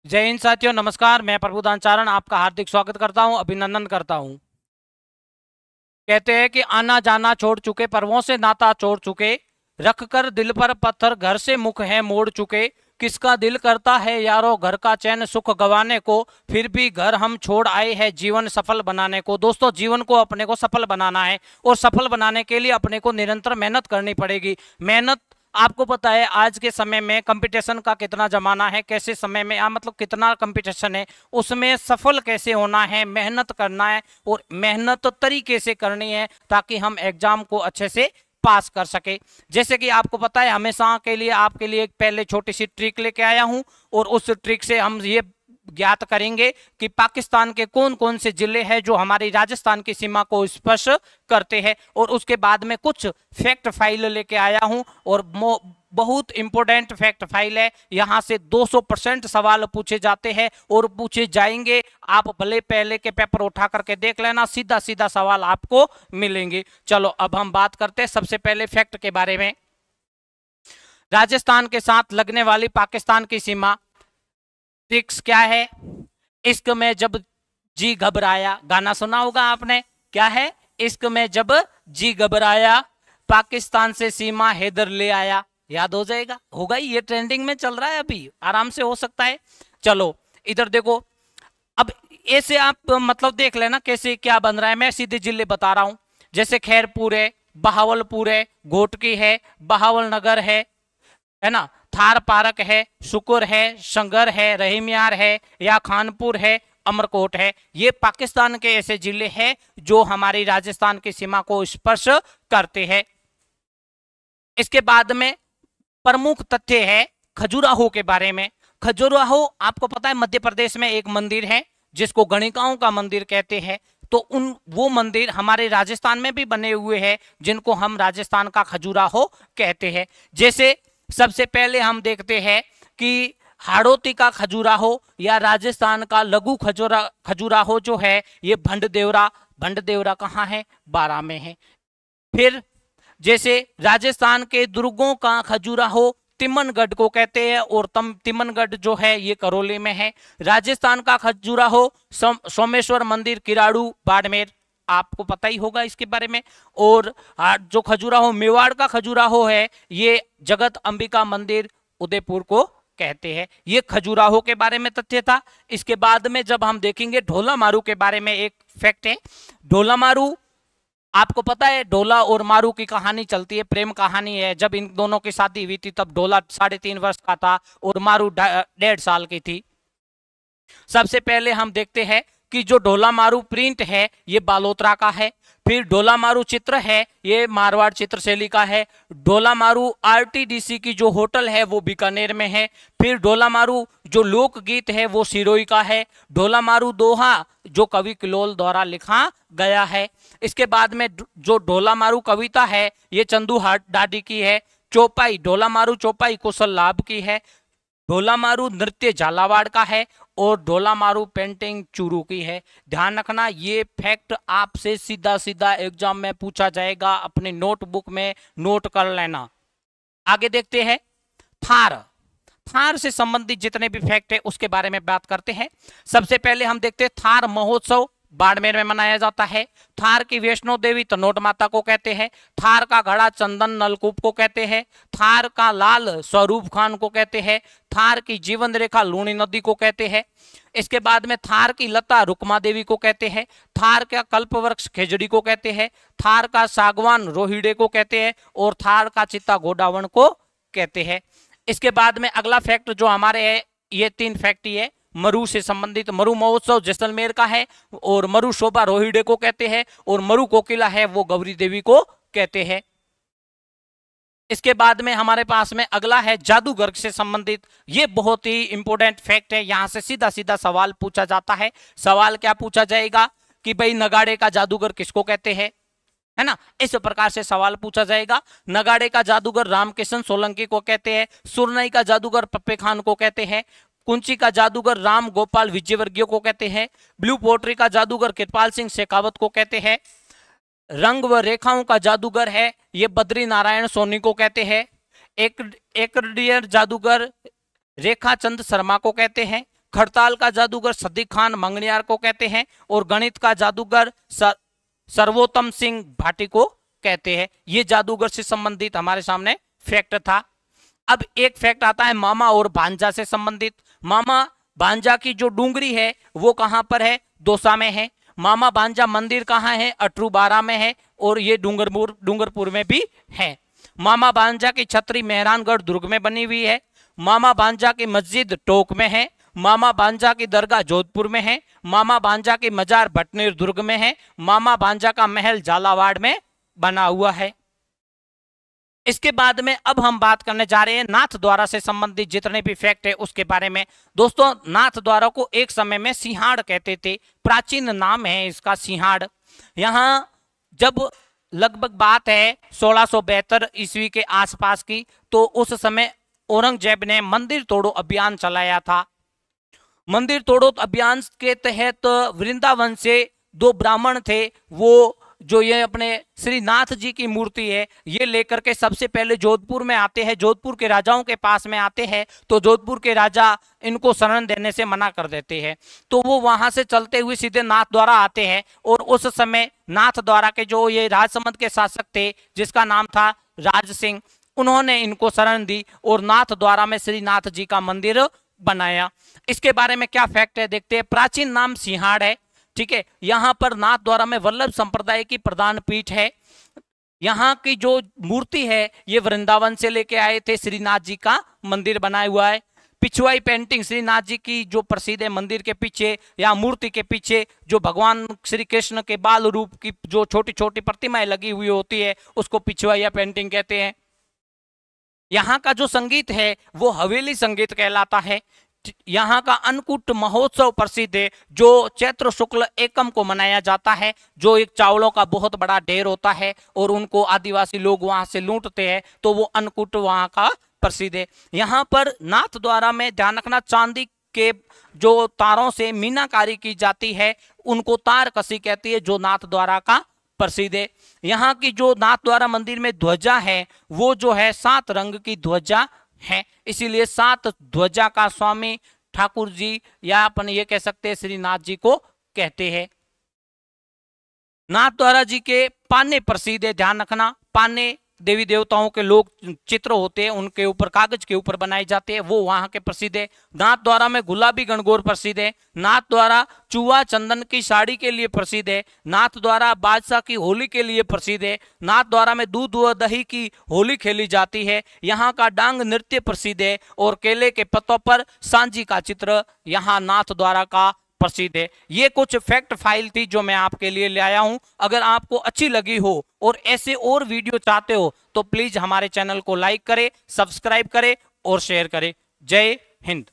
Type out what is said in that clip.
जय हिंद साथियों, नमस्कार। मैं प्रभुदान चारण आपका हार्दिक स्वागत करता हूं, अभिनंदन करता हूं। कहते हैं कि आना जाना छोड़ चुके, पर्वों से नाता छोड़ चुके, रख कर दिल पर पत्थर घर से मुख है मोड़ चुके। किसका दिल करता है यारो घर का चैन सुख गंवाने को, फिर भी घर हम छोड़ आए हैं जीवन सफल बनाने को। दोस्तों, जीवन को अपने को सफल बनाना है और सफल बनाने के लिए अपने को निरंतर मेहनत करनी पड़ेगी। मेहनत, आपको पता है आज के समय में कंपटीशन का कितना जमाना है, कैसे समय में मतलब कितना कंपटीशन है, उसमें सफल कैसे होना है, मेहनत करना है और मेहनत तरीके से करनी है ताकि हम एग्जाम को अच्छे से पास कर सके। जैसे कि आपको पता है, हमेशा के लिए आपके लिए एक पहले छोटी सी ट्रिक लेके आया हूं और उस ट्रिक से हम ये ज्ञात करेंगे कि पाकिस्तान के कौन कौन से जिले हैं जो हमारी राजस्थान की सीमा को स्पर्श करते हैं। और उसके बाद में कुछ फैक्ट फाइल लेके आया हूं और बहुत इंपॉर्टेंट फैक्ट फाइल है। यहां से 200% सवाल पूछे जाते हैं और पूछे जाएंगे। आप भले पहले के पेपर उठा करके देख लेना, सीधा सीधा सवाल आपको मिलेंगे। चलो अब हम बात करते हैं सबसे पहले फैक्ट के बारे में। राजस्थान के साथ लगने वाली पाकिस्तान की सीमा, ट्रिक्स क्या है? इश्क में जब जी घबराया, गाना सुना होगा आपने, क्या है? इश्क में जब जी घबराया, पाकिस्तान से सीमा हैदर ले आया। याद हो जाएगा, होगा ही, ये ट्रेंडिंग में चल रहा है, अभी आराम से हो सकता है। चलो इधर देखो, अब ऐसे आप मतलब देख लेना कैसे क्या बन रहा है। मैं सीधे जिले बता रहा हूं, जैसे खैरपुर है, बहावलपुर है, घोटकी है, बहावल नगर है ना, थार पार्क है, शुक्र है, संगर है, रहीमियार है, या खानपुर है, अमरकोट है। ये पाकिस्तान के ऐसे जिले हैं जो हमारी राजस्थान की सीमा को स्पर्श करते हैं। इसके बाद में प्रमुख तथ्य है खजुराहो के बारे में। खजुराहो, आपको पता है मध्य प्रदेश में एक मंदिर है जिसको गणिकाओं का मंदिर कहते हैं। तो वो मंदिर हमारे राजस्थान में भी बने हुए हैं जिनको हम राजस्थान का खजुराहो कहते हैं। जैसे सबसे पहले हम देखते हैं कि हाड़ौती का खजुराहो या राजस्थान का लघु खजुराहो जो है ये भंड देवरा कहाँ है? बारां में है। फिर जैसे राजस्थान के दुर्गों का खजुराहो तिमनगढ़ को कहते हैं और तिमनगढ़ जो है ये करौली में है। राजस्थान का खजुराहो सोमेश्वर मंदिर किराड़ू बाड़मेर, आपको पता ही होगा इसके बारे में। और जो खजुराहो मेवाड़ का खजुराहो है ये जगत अंबिका मंदिर उदयपुर को कहते हैं। ये खजुराहो के बारे में तथ्य था। इसके बाद में जब हम देखेंगे ढोला मारू के बारे में, एक फैक्ट है। ढोला मारू, आपको पता है ढोला और मारू की कहानी चलती है, प्रेम कहानी है। जब इन दोनों की शादी हुई थी तब ढोला 3.5 वर्ष का था और मारू 1.5 साल की थी। सबसे पहले हम देखते हैं कि जो ढोला मारू प्रिंट है ये बालोतरा का है। फिर ढोला मारू चित्र है ये मारवाड़ चित्र शैली का है। ढोला मारू आरटीडीसी की जो होटल है वो बीकानेर में है। फिर ढोला मारू जो लोकगीत है वो सिरोही का है। ढोला मारू दोहा जो कवि किलोल द्वारा लिखा गया है। इसके बाद में जो ढोला मारू कविता है ये चंदू डाडी की है। चौपाई, ढोला मारू चौपाई कुशल लाभ की है। ढोला मारू नृत्य झालावाड़ का है और ढोला मारू पेंटिंग चूरू की है। ध्यान रखना, ये फैक्ट आपसे सीधा सीधा एग्जाम में पूछा जाएगा, अपने नोटबुक में नोट कर लेना। आगे देखते हैं थार से संबंधित जितने भी फैक्ट है उसके बारे में बात करते हैं। सबसे पहले हम देखते हैं थार महोत्सव बाड़मेर में मनाया जाता है। थार की वैष्णो देवी तनोट माता को कहते हैं। थार का घड़ा चंदन नलकूप को कहते हैं। थार का लाल स्वरूप खान को कहते हैं। थार की जीवन रेखा लूणी नदी को कहते हैं। इसके बाद में थार की लता रुक्मा देवी को कहते हैं। थार का कल्पवृक्ष खेजड़ी को कहते हैं। थार का सागवान रोहिड़े को कहते हैं और थार का चित्ता गोडावण को कहते हैं। इसके बाद में अगला फैक्ट जो हमारे है, ये 3 फैक्ट ही है। मरु से संबंधित, मरु महोत्सव जैसलमेर का है और मरु शोभा रोहिड़े को कहते हैं और मरु कोकिला है वो गौरी देवी को कहते हैं। इसके बाद में हमारे पास में अगला है जादूगर से संबंधित। ये बहुत ही इंपॉर्टेंट फैक्ट है, यहां से सीधा सीधा सवाल पूछा जाता है। सवाल क्या पूछा जाएगा कि भाई नगाड़े का जादूगर किसको कहते हैं, है ना, इस प्रकार से सवाल पूछा जाएगा। नगाड़े का जादूगर रामकिशन सोलंकी को कहते हैं। सुरनई का जादूगर पप्पे खान को कहते हैं। कुंची का जादूगर राम गोपाल विजयवर्गीय को कहते हैं। ब्लू पोट्री का जादूगर कृपाल सिंह शेखावत को कहते हैं। रंग व रेखाओं का जादूगर है ये बद्री नारायण सोनी को कहते हैं। एक डियर जादूगर रेखा चंद शर्मा को कहते हैं। खड़ताल का जादूगर सदीक खान मंगनियार को कहते हैं और गणित का जादूगर सर्वोत्तम सिंह भाटी को कहते हैं। ये जादूगर से संबंधित हमारे सामने फैक्ट था। अब एक फैक्ट आता है मामा और भांजा से संबंधित। मामा भांजा की जो डूंगरी है वो कहां पर है? दौसा में है। मामा भांजा मंदिर कहां है? अटरूबारा में है और ये डूंगरपुर में भी है। मामा भांजा की छतरी मेहरानगढ़ दुर्ग में बनी हुई है। मामा भांजा की मस्जिद टोक में है। मामा भांजा की दरगाह जोधपुर में है। मामा भांजा की मजार भटनेर दुर्ग में है। मामा भांजा का महल झालावाड़ में बना हुआ है। इसके बाद में अब हम बात करने जा रहे हैं नाथ द्वारा से संबंधित जितने भी फैक्ट है उसके बारे में। दोस्तों, नाथ द्वारा को एक समय में सिंहाड़ कहते थे, प्राचीन नाम है इसका सिंहाड़। यहां जब लगभग बात है 1672 ईस्वी के आसपास की, तो उस समय औरंगजेब ने मंदिर तोड़ो अभियान चलाया था। मंदिर तोड़ो अभियान के तहत वृंदावन से 2 ब्राह्मण थे, वो जो ये अपने श्री नाथ जी की मूर्ति है ये लेकर के सबसे पहले जोधपुर में आते हैं, जोधपुर के राजाओं के पास में आते हैं। तो जोधपुर के राजा इनको शरण देने से मना कर देते हैं, तो वो वहां से चलते हुए सीधे नाथ द्वारा आते हैं। और उस समय नाथ द्वारा के जो ये राजसमंद के शासक थे जिसका नाम था राज सिंह, उन्होंने इनको शरण दी और नाथ द्वारा में श्री नाथ जी का मंदिर बनाया। इसके बारे में क्या फैक्ट है देखते हैं। प्राचीन नाम सिंहाड़ है, ठीक है। यहाँ पर नाथ द्वारा में वल्लभ संप्रदाय की प्रधान पीठ है। यहाँ की जो मूर्ति है ये वृंदावन से लेके आए थे, श्रीनाथ जी का मंदिर बनाया हुआ है। पिछवाई पेंटिंग श्रीनाथ जी की जो प्रसिद्ध है, मंदिर के पीछे या मूर्ति के पीछे जो भगवान श्री कृष्ण के बाल रूप की जो छोटी छोटी प्रतिमाएं लगी हुई होती है उसको पिछवाई पेंटिंग कहते हैं। यहाँ का जो संगीत है वो हवेली संगीत कहलाता है। यहाँ का अन्नकूट महोत्सव प्रसिद्ध है जो चैत्र शुक्ल एकम को मनाया जाता है, जो एक चावलों का बहुत बड़ा ढेर होता है और उनको आदिवासी लोग वहां से लूटते हैं, तो वो अन्नकूट वहां का प्रसिद्ध है। यहाँ पर नाथ द्वारा में ध्यान रखना, चांदी के जो तारों से मीनाकारी की जाती है उनको तार कसी कहती है, जो नाथ द्वारा का प्रसिद्ध है। यहाँ की जो नाथ द्वारा मंदिर में ध्वजा है वो जो है 7 रंग की ध्वजा है, इसीलिए 7 ध्वजा का स्वामी ठाकुर जी या अपन ये कह सकते हैं श्रीनाथ जी को कहते हैं। नाथ द्वारा जी के पाने प्रसिद्ध है, ध्यान रखना। पाने देवी देवताओं के लोग चित्र होते हैं, उनके ऊपर कागज के ऊपर बनाए जाते हैं, वो वहां के प्रसिद्ध है। नाथ द्वारा में गुलाबी गणगौर प्रसिद्ध है। नाथ द्वारा चूहा चंदन की साड़ी के लिए प्रसिद्ध है। नाथ द्वारा बादशाह की होली के लिए प्रसिद्ध है। नाथ द्वारा में दूध व दही की होली खेली जाती है। यहाँ का डांग नृत्य प्रसिद्ध है और केले के पत्तों पर सांझी का चित्र यहाँ नाथ द्वारा का प्रसिद्ध है। ये कुछ फैक्ट फाइल थी जो मैं आपके लिए ले आया हूं। अगर आपको अच्छी लगी हो और ऐसे और वीडियो चाहते हो तो प्लीज हमारे चैनल को लाइक करें, सब्सक्राइब करें और शेयर करें। जय हिंद।